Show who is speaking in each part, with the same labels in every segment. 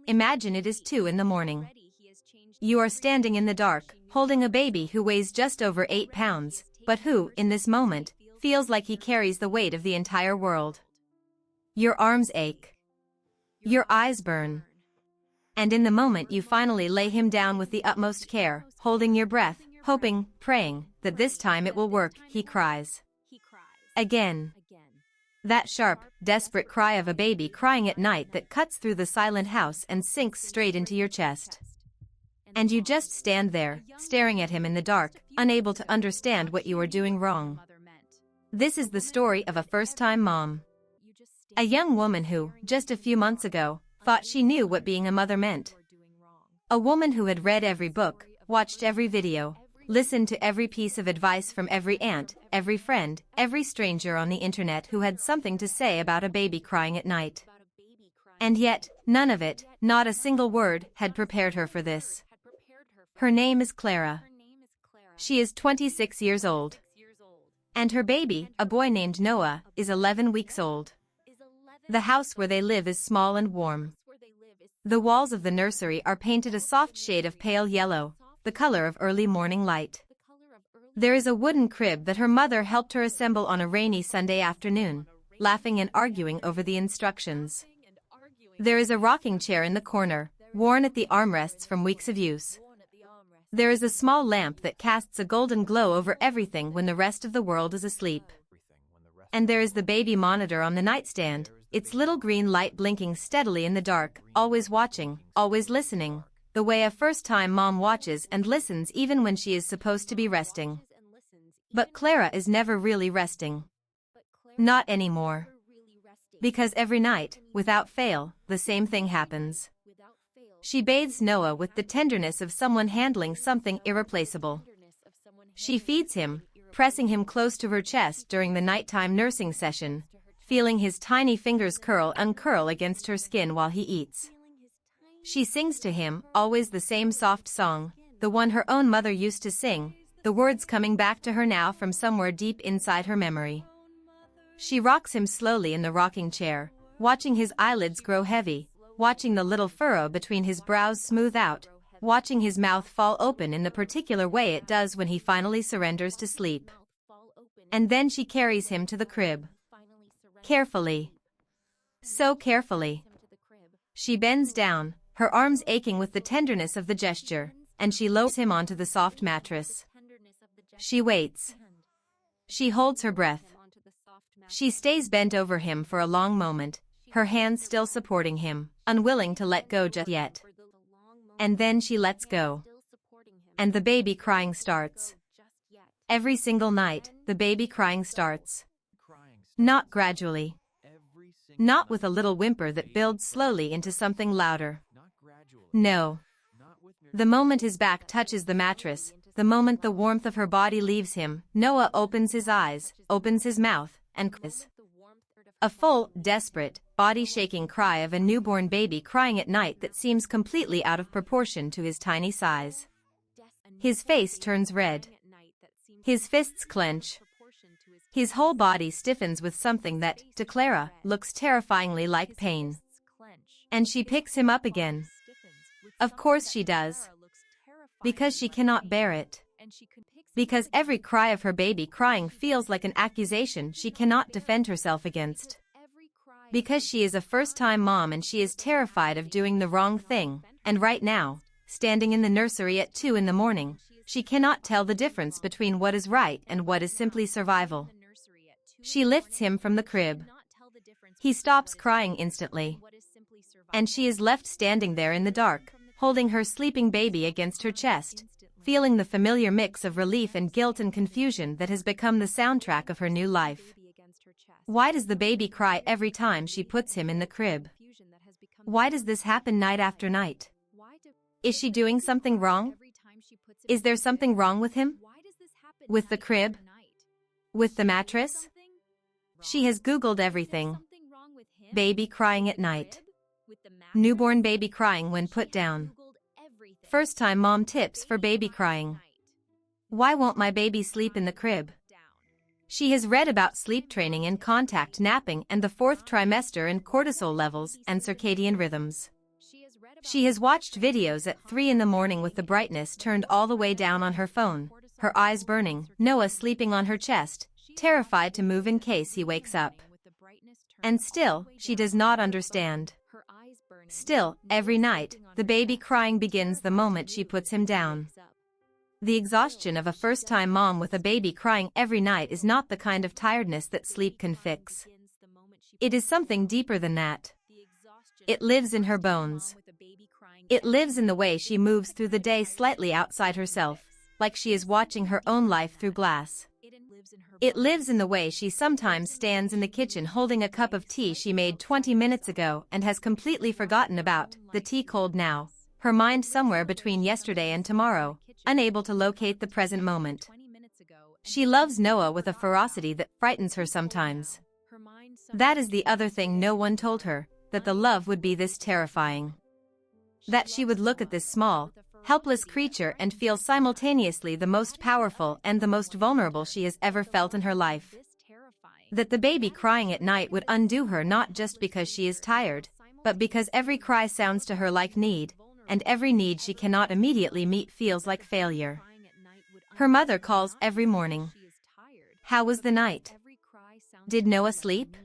Speaker 1: Imagine it is 2 in the morning. You are standing in the dark, holding a baby who weighs just over 8 pounds, but who, in this moment, feels like he carries the weight of the entire world. Your arms ache. Your eyes burn. And in the moment you finally lay him down with the utmost care, holding your breath, hoping, praying, that this time it will work, he cries. Again. That sharp, desperate cry of a baby crying at night that cuts through the silent house and sinks straight into your chest. And you just stand there, staring at him in the dark, unable to understand what you are doing wrong. This is the story of a first-time mom. A young woman who, just a few months ago, thought she knew what being a mother meant. A woman who had read every book, watched every video, listened to every piece of advice from every aunt, every friend, every stranger on the internet who had something to say about a baby crying at night. And yet, none of it, not a single word, had prepared her for this. Her name is Clara. She is 26 years old. And her baby, a boy named Noah, is 11 weeks old. The house where they live is small and warm. The walls of the nursery are painted a soft shade of pale yellow, the color of early morning light. There is a wooden crib that her mother helped her assemble on a rainy Sunday afternoon, laughing and arguing over the instructions. There is a rocking chair in the corner, worn at the armrests from weeks of use. There is a small lamp that casts a golden glow over everything when the rest of the world is asleep. And there is the baby monitor on the nightstand, its little green light blinking steadily in the dark, always watching, always listening, the way a first-time mom watches and listens even when she is supposed to be resting. But Clara is never really resting. Not anymore. Because every night, without fail, the same thing happens. She bathes Noah with the tenderness of someone handling something irreplaceable. She feeds him, pressing him close to her chest during the nighttime nursing session, feeling his tiny fingers uncurl against her skin while he eats. She sings to him, always the same soft song, the one her own mother used to sing, the words coming back to her now from somewhere deep inside her memory. She rocks him slowly in the rocking chair, watching his eyelids grow heavy, watching the little furrow between his brows smooth out, watching his mouth fall open in the particular way it does when he finally surrenders to sleep. And then she carries him to the crib. Carefully. So carefully. She bends down, her arms aching with the tenderness of the gesture, and she lowers him onto the soft mattress. She waits. She holds her breath. She stays bent over him for a long moment, her hands still supporting him, unwilling to let go just yet. And then she lets go. And the baby crying starts. Every single night, the baby crying starts. Not gradually. Not with a little whimper that builds slowly into something louder. No. The moment his back touches the mattress, the moment the warmth of her body leaves him, Noah opens his eyes, opens his mouth, and cries. A full, desperate, body-shaking cry of a newborn baby crying at night that seems completely out of proportion to his tiny size. His face turns red. His fists clench. His whole body stiffens with something that, to Clara, looks terrifyingly like pain. And she picks him up again. Of course she does. Because she cannot bear it. Because every cry of her baby crying feels like an accusation she cannot defend herself against. Because she is a first-time mom and she is terrified of doing the wrong thing, and right now, standing in the nursery at 2 in the morning, she cannot tell the difference between what is right and what is simply survival. She lifts him from the crib. He stops crying instantly. And she is left standing there in the dark, holding her sleeping baby against her chest, feeling the familiar mix of relief and guilt and confusion that has become the soundtrack of her new life. Why does the baby cry every time she puts him in the crib? Why does this happen night after night? Is she doing something wrong? Is there something wrong with him? With the crib? With the mattress? She has Googled everything. Baby crying at night. Newborn baby crying when put down. First-time mom tips for baby crying. Why won't my baby sleep in the crib? She has read about sleep training and contact napping and the 4th trimester and cortisol levels and circadian rhythms. She has watched videos at 3 in the morning with the brightness turned all the way down on her phone, her eyes burning, Noah sleeping on her chest, terrified to move in case he wakes up. And still, she does not understand. Still, every night, the baby crying begins the moment she puts him down. The exhaustion of a first-time mom with a baby crying every night is not the kind of tiredness that sleep can fix. It is something deeper than that. It lives in her bones. It lives in the way she moves through the day slightly outside herself, like she is watching her own life through glass. It lives in the way she sometimes stands in the kitchen holding a cup of tea she made 20 minutes ago and has completely forgotten about, the tea cold now, her mind somewhere between yesterday and tomorrow, unable to locate the present moment. She loves Noah with a ferocity that frightens her sometimes. That is the other thing no one told her, that the love would be this terrifying. That she would look at this small, helpless creature and feel simultaneously the most powerful and the most vulnerable she has ever felt in her life. That the baby crying at night would undo her not just because she is tired, but because every cry sounds to her like need, and every need she cannot immediately meet feels like failure. Her mother calls every morning. How was the night? Did Noah sleep?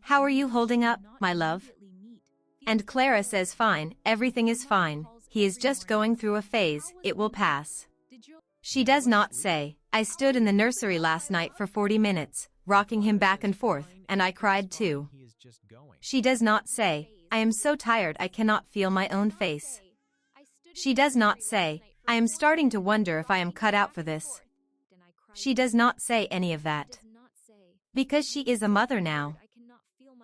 Speaker 1: How are you holding up, my love? And Clara says fine, everything is fine. He is just going through a phase, it will pass. She does not say, I stood in the nursery last night for 40 minutes, rocking him back and forth, and I cried too. She does not say, I am so tired I cannot feel my own face. She does not say, I am starting to wonder if I am cut out for this. She does not say any of that. Because she is a mother now.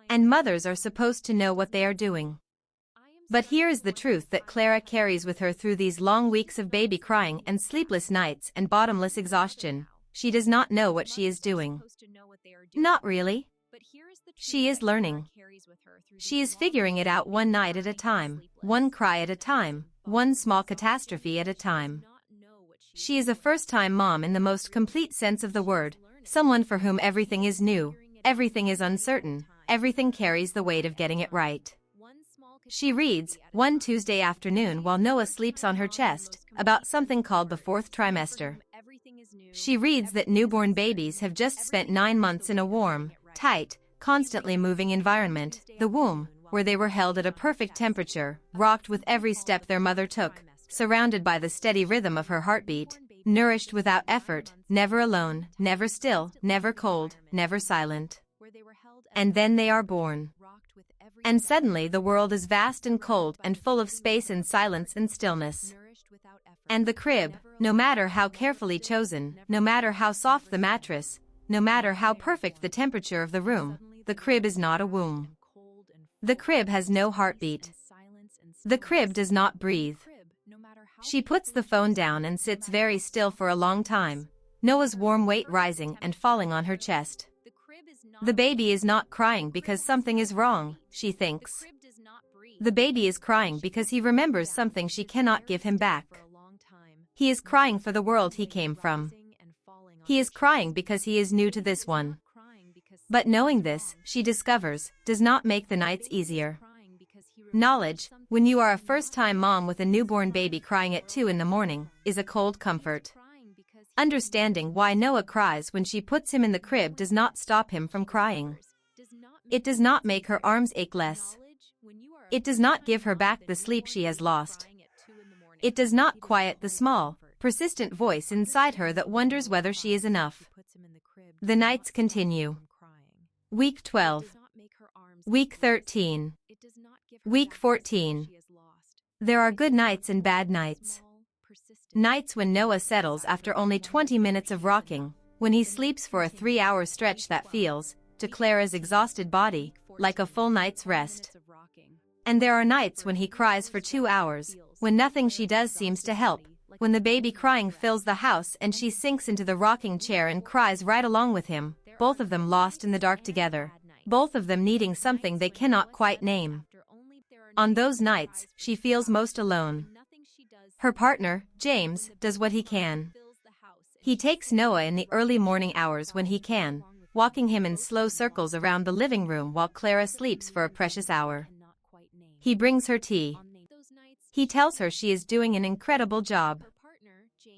Speaker 1: And mothers are supposed to know what they are doing. But here is the truth that Clara carries with her through these long weeks of baby crying and sleepless nights and bottomless exhaustion. She does not know what she is doing. Not really. She is learning. She is figuring it out one night at a time, one cry at a time, one small catastrophe at a time. She is a first-time mom in the most complete sense of the word, someone for whom everything is new, everything is uncertain, everything carries the weight of getting it right. She reads, one Tuesday afternoon while Noah sleeps on her chest, about something called the fourth trimester. She reads that newborn babies have just spent 9 months in a warm, tight, constantly moving environment, the womb, where they were held at a perfect temperature, rocked with every step their mother took, surrounded by the steady rhythm of her heartbeat, nourished without effort, never alone, never still, never cold, never silent. And then they are born. And suddenly the world is vast and cold and full of space and silence and stillness. And the crib, no matter how carefully chosen, no matter how soft the mattress, no matter how perfect the temperature of the room, the crib is not a womb. The crib has no heartbeat. The crib does not breathe. She puts the phone down and sits very still for a long time, Noah's warm weight rising and falling on her chest. The baby is not crying because something is wrong, she thinks. The baby is crying because he remembers something she cannot give him back. He is crying for the world he came from. He is crying because he is new to this one. But knowing this, she discovers, does not make the nights easier. Knowledge, when you are a first-time mom with a newborn baby crying at 2 in the morning, is a cold comfort. Understanding why Noah cries when she puts him in the crib does not stop him from crying. It does not make her arms ache less. It does not give her back the sleep she has lost. It does not quiet the small, persistent voice inside her that wonders whether she is enough. The nights continue. Week 12. Week 13. Week 14. There are good nights and bad nights. Nights when Noah settles after only 20 minutes of rocking, when he sleeps for a 3-hour stretch that feels, to Clara's exhausted body, like a full night's rest. And there are nights when he cries for 2 hours, when nothing she does seems to help, when the baby crying fills the house and she sinks into the rocking chair and cries right along with him, both of them lost in the dark together, both of them needing something they cannot quite name. On those nights, she feels most alone. Her partner, James, does what he can. He takes Noah in the early morning hours when he can, walking him in slow circles around the living room while Clara sleeps for a precious hour. He brings her tea. He tells her she is doing an incredible job.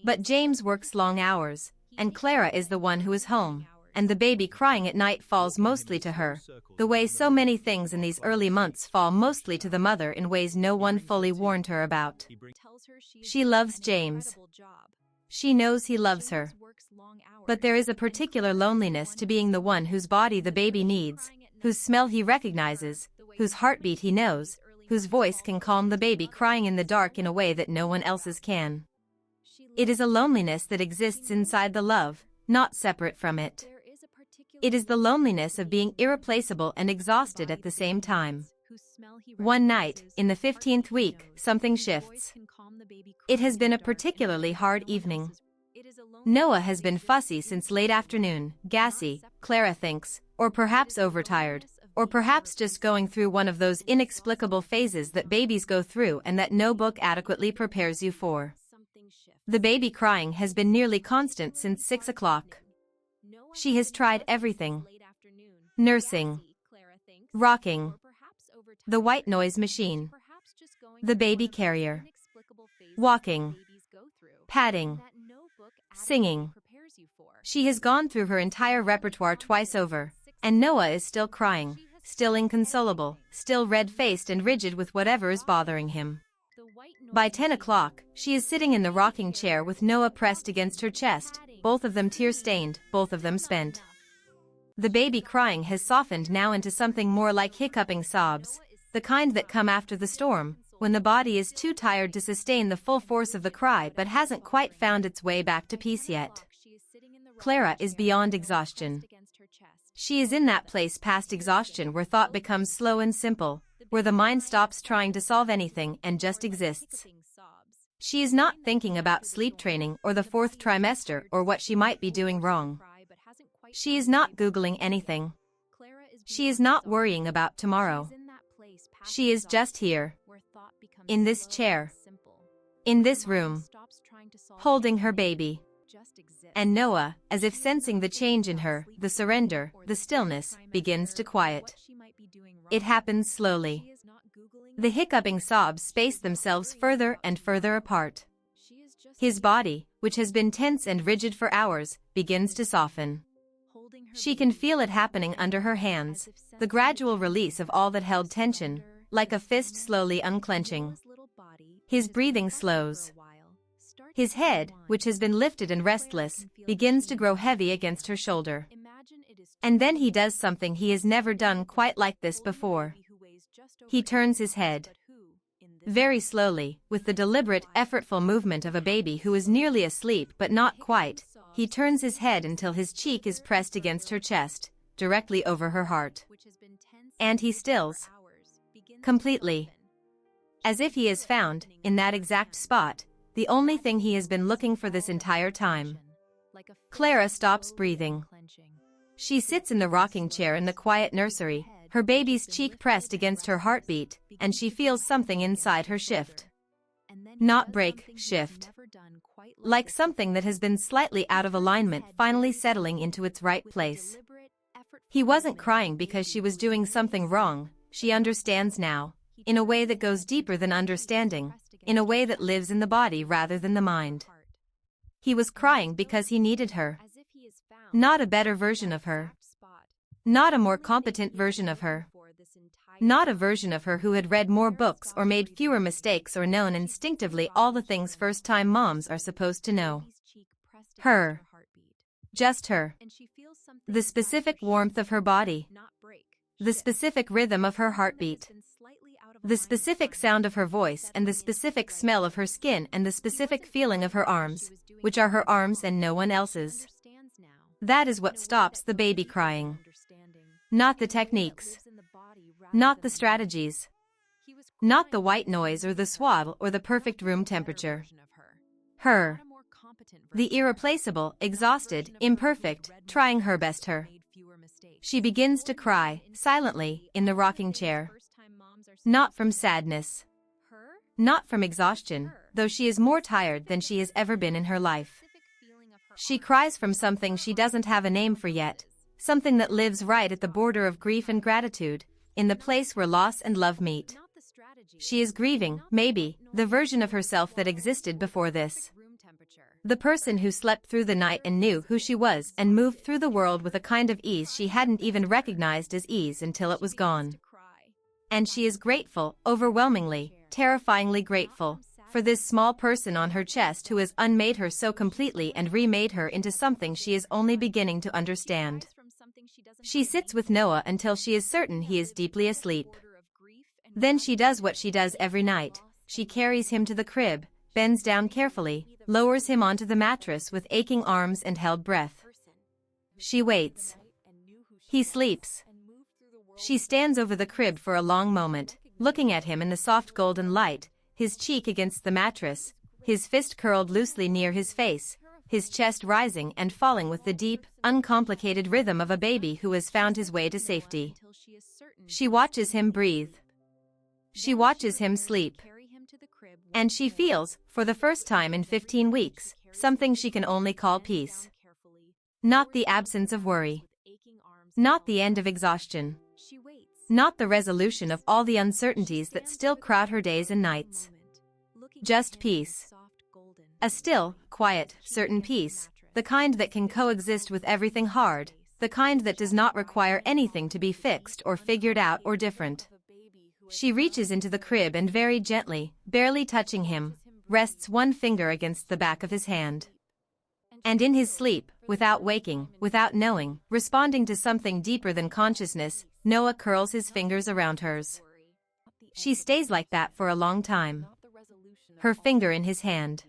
Speaker 1: But James works long hours, and Clara is the one who is home, and the baby crying at night falls mostly to her, the way so many things in these early months fall mostly to the mother in ways no one fully warned her about. She loves James. She knows he loves her. But there is a particular loneliness to being the one whose body the baby needs, whose smell he recognizes, whose heartbeat he knows, whose voice can calm the baby crying in the dark in a way that no one else's can. It is a loneliness that exists inside the love, not separate from it. It is the loneliness of being irreplaceable and exhausted at the same time. One night, in the 15th week, something shifts. It has been a particularly hard evening. Noah has been fussy since late afternoon, gassy, Clara thinks, or perhaps overtired, or perhaps just going through one of those inexplicable phases that babies go through and that no book adequately prepares you for. The baby crying has been nearly constant since 6 o'clock. She has tried everything. Nursing. Rocking. The white noise machine. The baby carrier. Walking. Patting. Singing. She has gone through her entire repertoire twice over, and Noah is still crying, still inconsolable, still red-faced and rigid with whatever is bothering him. By 10 o'clock, she is sitting in the rocking chair with Noah pressed against her chest, both of them tear-stained, both of them spent. The baby crying has softened now into something more like hiccuping sobs, the kind that come after the storm, when the body is too tired to sustain the full force of the cry but hasn't quite found its way back to peace yet. Clara is beyond exhaustion. She is in that place past exhaustion where thought becomes slow and simple, where the mind stops trying to solve anything and just exists. She is not thinking about sleep training or the 4th trimester or what she might be doing wrong. She is not Googling anything. She is not worrying about tomorrow. She is just here. In this chair. In this room. Holding her baby. And Noah, as if sensing the change in her, the surrender, the stillness, begins to quiet. It happens slowly. The hiccuping sobs space themselves further and further apart. His body, which has been tense and rigid for hours, begins to soften. She can feel it happening under her hands, the gradual release of all that held tension, like a fist slowly unclenching. His breathing slows. His head, which has been lifted and restless, begins to grow heavy against her shoulder. And then he does something he has never done quite like this before. He turns his head. Very slowly, with the deliberate, effortful movement of a baby who is nearly asleep but not quite, he turns his head until his cheek is pressed against her chest, directly over her heart. And he stills. Completely. As if he has found, in that exact spot, the only thing he has been looking for this entire time. Clara stops breathing. She sits in the rocking chair in the quiet nursery, her baby's cheek pressed against her heartbeat, and she feels something inside her shift. Not break, shift. Like something that has been slightly out of alignment finally settling into its right place. He wasn't crying because she was doing something wrong, she understands now, in a way that goes deeper than understanding, in a way that lives in the body rather than the mind. He was crying because he needed her. Not a better version of her. Not a more competent version of her. Not a version of her who had read more books or made fewer mistakes or known instinctively all the things first-time moms are supposed to know. Her. Just her. The specific warmth of her body. The specific rhythm of her heartbeat. The specific sound of her voice and the specific smell of her skin and the specific feeling of her arms, which are her arms and no one else's. That is what stops the baby crying. Not the techniques. Not the strategies. Not the white noise or the swaddle or the perfect room temperature. Her. The irreplaceable, exhausted, imperfect, trying her best her. She begins to cry, silently, in the rocking chair. Not from sadness. Not from exhaustion, though she is more tired than she has ever been in her life. She cries from something she doesn't have a name for yet, something that lives right at the border of grief and gratitude, in the place where loss and love meet. She is grieving, maybe, the version of herself that existed before this. The person who slept through the night and knew who she was and moved through the world with a kind of ease she hadn't even recognized as ease until it was gone. And she is grateful, overwhelmingly, terrifyingly grateful, for this small person on her chest who has unmade her so completely and remade her into something she is only beginning to understand. She sits with Noah until she is certain he is deeply asleep. Then she does what she does every night. She carries him to the crib, bends down carefully, lowers him onto the mattress with aching arms and held breath. She waits. He sleeps. She stands over the crib for a long moment, looking at him in the soft golden light, his cheek against the mattress, his fist curled loosely near his face, his chest rising and falling with the deep, uncomplicated rhythm of a baby who has found his way to safety. She watches him breathe. She watches him sleep. And she feels, for the first time in 15 weeks, something she can only call peace. Not the absence of worry. Not the end of exhaustion. Not the resolution of all the uncertainties that still crowd her days and nights. Just peace. A still, quiet, certain peace, the kind that can coexist with everything hard, the kind that does not require anything to be fixed or figured out or different. She reaches into the crib and very gently, barely touching him, rests one finger against the back of his hand. And in his sleep, without waking, without knowing, responding to something deeper than consciousness, Noah curls his fingers around hers. She stays like that for a long time. Her finger in his hand.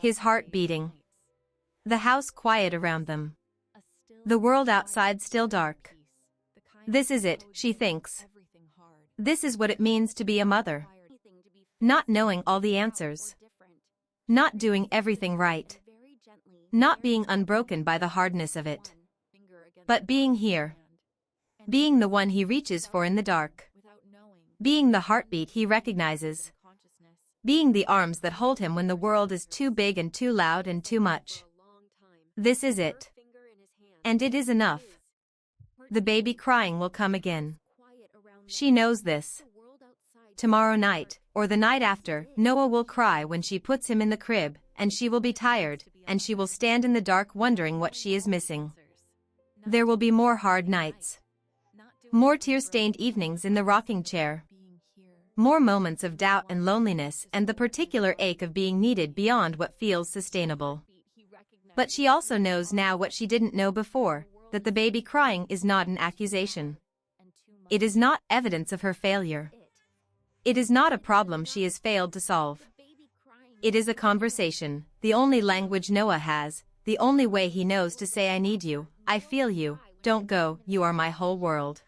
Speaker 1: His heart beating. The house quiet around them. The world outside still dark. This is it, she thinks. This is what it means to be a mother. Not knowing all the answers. Not doing everything right. Not being unbroken by the hardness of it. But being here. Being the one he reaches for in the dark. Being the heartbeat he recognizes. Being the arms that hold him when the world is too big and too loud and too much. This is it. And it is enough. The baby crying will come again. She knows this. Tomorrow night, or the night after, Noah will cry when she puts him in the crib, and she will be tired, and she will stand in the dark wondering what she is missing. There will be more hard nights. More tear-stained evenings in the rocking chair. More moments of doubt and loneliness and the particular ache of being needed beyond what feels sustainable. But she also knows now what she didn't know before, that the baby crying is not an accusation. It is not evidence of her failure. It is not a problem she has failed to solve. It is a conversation, the only language Noah has, the only way he knows to say I need you, I feel you, don't go, you are my whole world.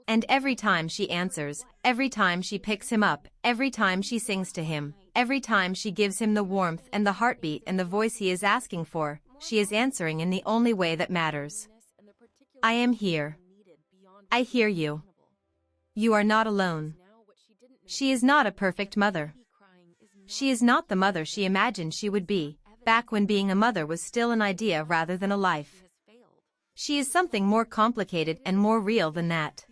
Speaker 1: And every time she answers, every time she picks him up, every time she sings to him, every time she gives him the warmth and the heartbeat and the voice he is asking for, she is answering in the only way that matters. I am here. I hear you. You are not alone. She is not a perfect mother. She is not the mother she imagined she would be, back when being a mother was still an idea rather than a life. She is something more complicated and more real than that.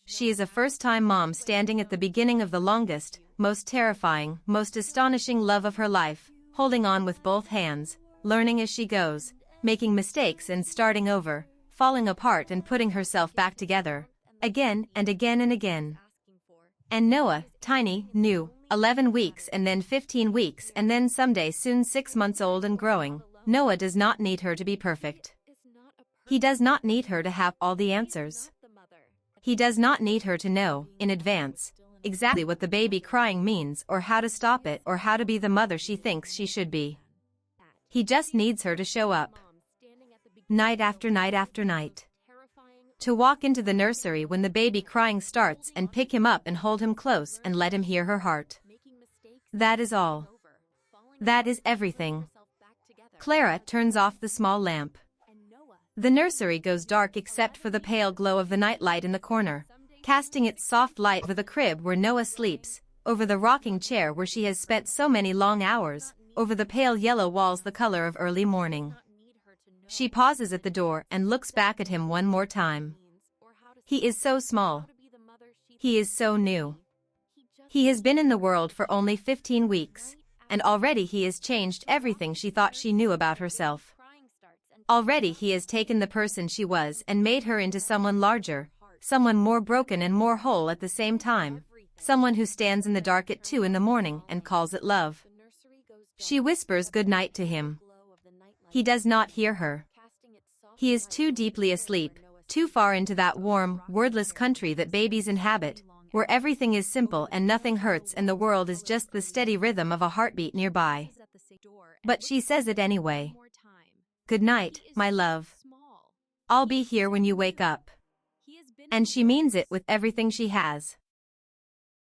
Speaker 1: She is a first-time mom standing at the beginning of the longest, most terrifying, most astonishing love of her life, holding on with both hands, learning as she goes, making mistakes and starting over, falling apart and putting herself back together, again and again and again. And Noah, tiny, new, 11 weeks and then 15 weeks and then someday soon 6 months old and growing, Noah does not need her to be perfect. He does not need her to have all the answers. He does not need her to know, in advance, exactly what the baby crying means or how to stop it or how to be the mother she thinks she should be. He just needs her to show up. Night after night after night. To walk into the nursery when the baby crying starts and pick him up and hold him close and let him hear her heart. That is all. That is everything. Clara turns off the small lamp. The nursery goes dark except for the pale glow of the nightlight in the corner, casting its soft light over the crib where Noah sleeps, over the rocking chair where she has spent so many long hours, over the pale yellow walls the color of early morning. She pauses at the door and looks back at him one more time. He is so small. He is so new. He has been in the world for only 15 weeks, and already he has changed everything she thought she knew about herself. Already he has taken the person she was and made her into someone larger, someone more broken and more whole at the same time, someone who stands in the dark at 2 in the morning and calls it love. She whispers good night to him. He does not hear her. He is too deeply asleep, too far into that warm, wordless country that babies inhabit, where everything is simple and nothing hurts and the world is just the steady rhythm of a heartbeat nearby. But she says it anyway. Good night, my love. I'll be here when you wake up. And she means it with everything she has.